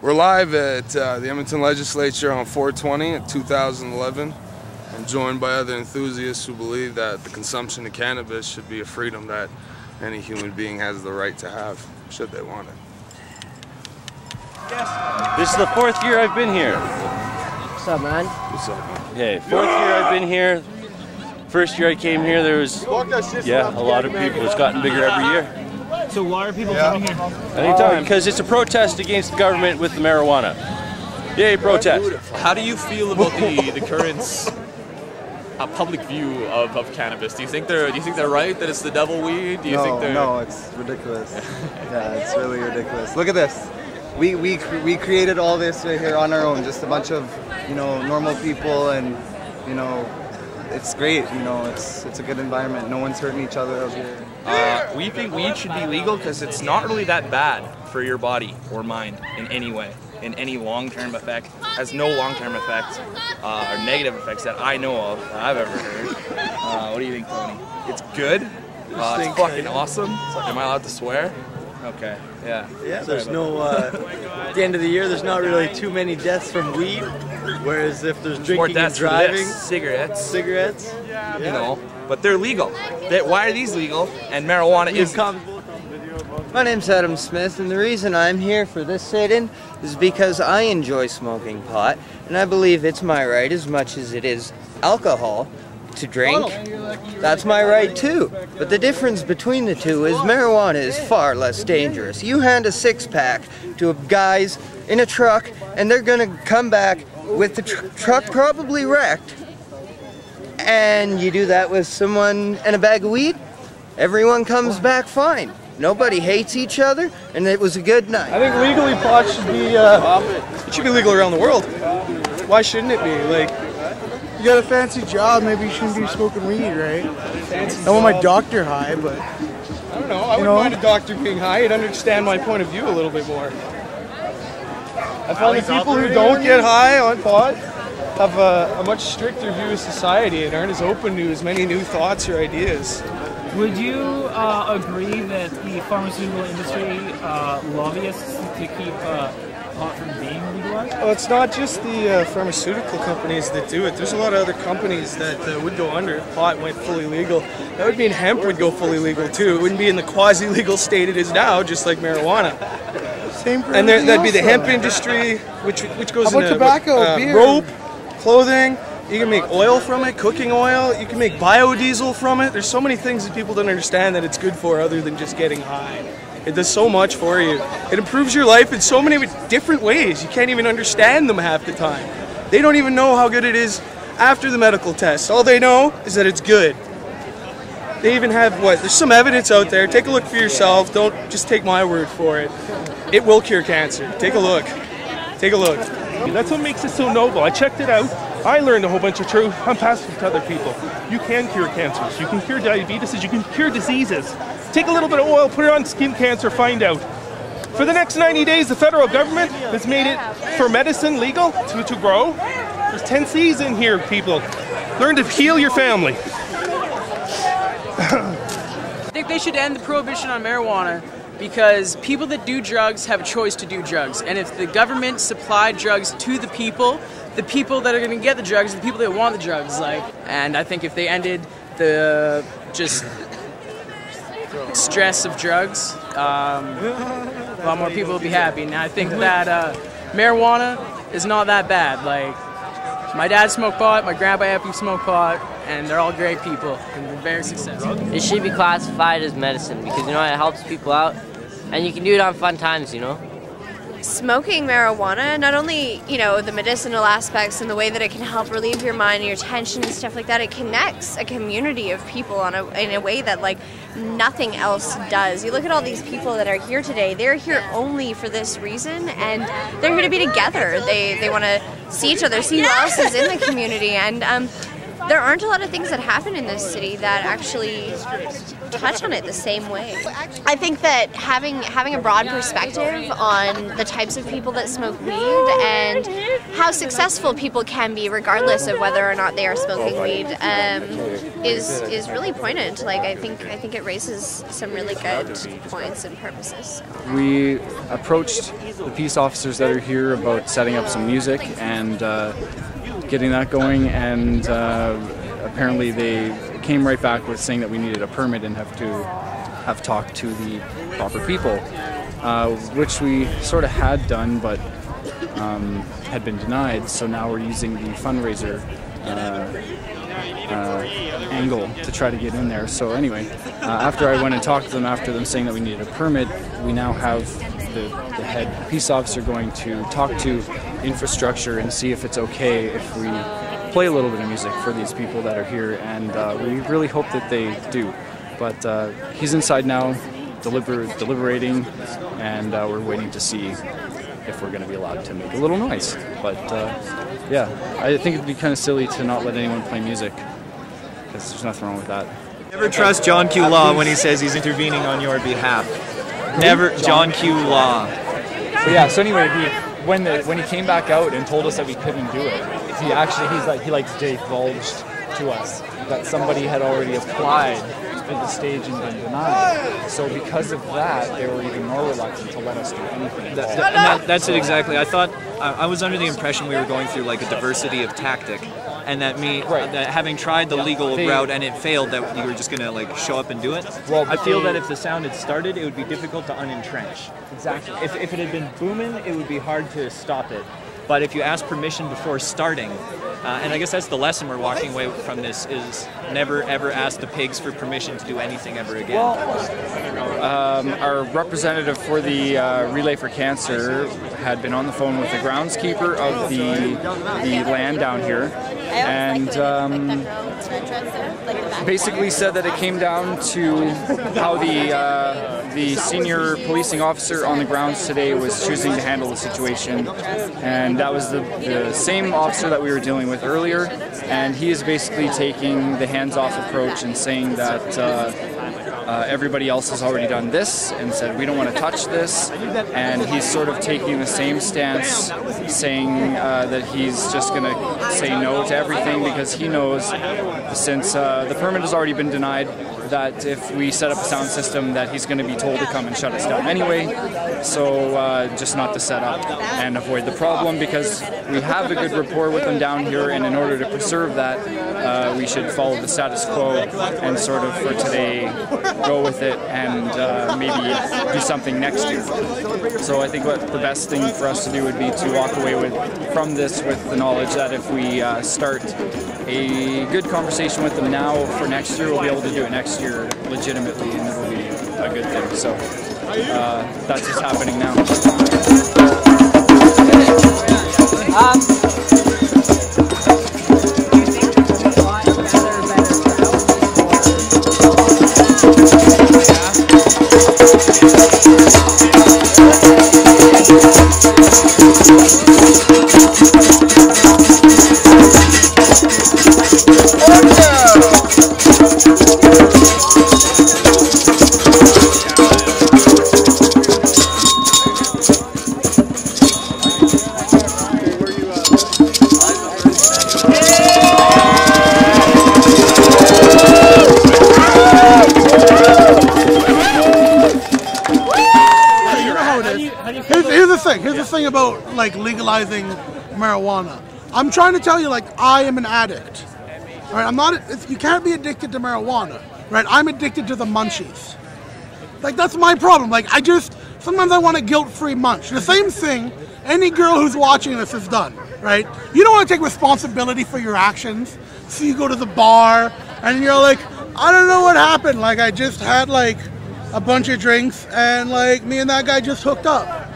We're live at the Edmonton Legislature on 4/20 in 2011. I'm joined by other enthusiasts who believe that the consumption of cannabis should be a freedom that any human being has the right to have, should they want it. This is the 4th year I've been here. What's up, man? What's up? Okay, 4th year I've been here. First year I came here, there was, a lot of people. It's gotten bigger every year. So why are people coming here? Anytime, because it's a protest against the government with the marijuana. Yay, protest. How do you feel about the current public view of cannabis? Do you think they're right that it's the devil weed? Do you think they're... No, it's ridiculous. Yeah, it's really ridiculous. Look at this. We created all this right here on our own. Just a bunch of normal people, and it's great. It's a good environment. No one's hurting each other out here. We think weed should be legal because it's not really that bad for your body or mind in any way. In any long-term effect, has no long-term effects or negative effects that I know of, that I've ever heard. What do you think, Tony? It's good? It's fucking awesome. Am I allowed to swear? Okay, yeah. Yeah, there's no, at the end of the year, there's not really too many deaths from weed, whereas if there's drinking and driving, cigarettes, but they're legal. Why are these legal and marijuana isn't? My name's Adam Smith, and the reason I'm here for this sit-in is because I enjoy smoking pot, and I believe it's my right as much as it is alcohol to drink. That's my right too. But the difference between the two is marijuana is far less dangerous. You hand a six-pack to guys in a truck, and they're gonna come back with the truck probably wrecked. And you do that with someone and a bag of weed, everyone comes back fine. Nobody hates each other, and it was a good night. I think legally pot should be it should be legal around the world. Why shouldn't it be? Like, you got a fancy job, maybe you shouldn't be smoking weed, right? I want my doctor high, but I don't know. I wouldn't mind a doctor being high. He'd understand my point of view a little bit more. I find the people who don't get high on pot have a much stricter view of society and aren't as open to as many new thoughts or ideas. Would you agree that the pharmaceutical industry lobbyists to keep pot from being legalized? Well, it's not just the pharmaceutical companies that do it. There's a lot of other companies that would go under if pot went fully legal. That would mean hemp would go fully legal too. It wouldn't be in the quasi-legal state it is now, just like marijuana. Same for that'd be the hemp industry, which goes into tobacco, beer, rope, clothing. You can make oil from it, cooking oil. You can make biodiesel from it. There's so many things that people don't understand that it's good for other than just getting high. It does so much for you. It improves your life in so many different ways. You can't even understand them half the time. They don't even know how good it is after the medical test. All they know is that it's good. They even have there's some evidence out there. Take a look for yourself. Don't just take my word for it. It will cure cancer. Take a look. Take a look. That's what makes it so noble. I checked it out. I learned a whole bunch of truth. I'm passing it to other people. You can cure cancers. You can cure diabetes. You can cure diseases. Take a little bit of oil, put it on skin cancer, find out. For the next 90 days, the federal government has made it for medicine legal to grow. There's 10 C's in here, people. Learn to heal your family. I think they should end the prohibition on marijuana because people that do drugs have a choice to do drugs. And if the government supplied drugs to the people that are going to get the drugs are the people that want the drugs. And I think if they ended the just stress of drugs, a lot more people would be happy. And I think that marijuana is not that bad. My dad smoked pot, my grandpa happy smoked pot, and they're all great people and they're very successful. It should be classified as medicine because it helps people out, and you can do it on fun times. Smoking marijuana, not only, the medicinal aspects and the way that it can help relieve your mind and your tension and stuff like that, it connects a community of people in a way that nothing else does. You look at all these people that are here today, they're here only for this reason, and they're here to be together. They want to see each other, see who else is in the community, and there aren't a lot of things that happen in this city that actually touch on it the same way. I think that having a broad perspective on the types of people that smoke weed and how successful people can be regardless of whether or not they are smoking weed is really poignant. Like I think it raises some really good points and purposes. We approached the peace officers that are here about setting up some music and getting that going, and apparently they came right back with saying that we needed a permit and have talked to the proper people, which we sort of had done but had been denied. So now we're using the fundraiser angle to try to get in there. So anyway, after I went and talked to them, after them saying that we needed a permit, we now have the head peace officer going to talk to infrastructure and see if it's okay if we play a little bit of music for these people that are here, and we really hope that they do. But he's inside now deliberating, and we're waiting to see if we're going to be allowed to make a little noise. But yeah, I think it'd be kind of silly to not let anyone play music, because there's nothing wrong with that. Never trust John Q. Law when he says he's intervening on your behalf. Never John Q. Law. So yeah, so anyway, when he came back out and told us that we couldn't do it, he divulged to us that somebody had already applied for the stage and been denied. So because of that, they were even more reluctant to let us do anything. That's it exactly. I was under the impression we were going through like a diversity of tactic, and that that having tried the legal route and it failed, that you were just gonna like show up and do it. Well, I feel that if the sound had started, it would be difficult to unentrench. Exactly. If it had been booming, it would be hard to stop it. But if you ask permission before starting, and I guess that's the lesson we're walking away from this, is never ever ask the pigs for permission to do anything ever again. Well, our representative for the Relay for Cancer had been on the phone with the groundskeeper of the land down here, and basically said that it came down to how the senior policing officer on the grounds today was choosing to handle the situation, and that was the same officer that we were dealing with earlier, and he is basically taking the hands-off approach and saying that everybody else has already done this and said we don't want to touch this, and he's sort of taking the same stance, saying that he's just going to say no to everything because he knows, since the permit has already been denied, that if we set up a sound system that he's going to be told to come and shut us down anyway, so just not to set up and avoid the problem, because we have a good rapport with them down here, and in order to preserve that, we should follow the status quo and sort of for today go with it and maybe do something next year. So I think what the best thing for us to do would be to walk away from this with the knowledge that if we start a good conversation with them now for next year, we'll be able to do it next year legitimately, and it'll be a good thing. So that's what's happening now. Here's the thing about like legalizing marijuana. I'm trying to tell you, like, I am an addict. All right, I'm not. You can't be addicted to marijuana, right? I'm addicted to the munchies. Like, that's my problem. Like, sometimes I want a guilt-free munch. The same thing any girl who's watching this has done, right? You don't want to take responsibility for your actions, so you go to the bar and you're like, I don't know what happened. Like, I just had like a bunch of drinks and like me and that guy just hooked up.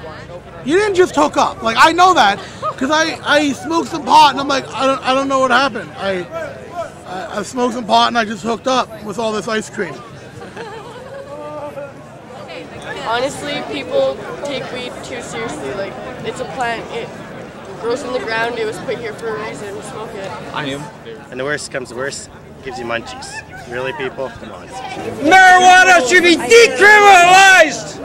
You didn't just hook up. Like, I know that because I smoked some pot and I'm like, I don't know what happened. I smoked some pot and I just hooked up with all this ice cream. Honestly, people take weed too seriously. Like, it's a plant. grows in the ground. It was put here for a reason. Smoke it. I am. And the worst comes to worst, gives you munchies. Really, people? Come on. Marijuana should be decriminalized!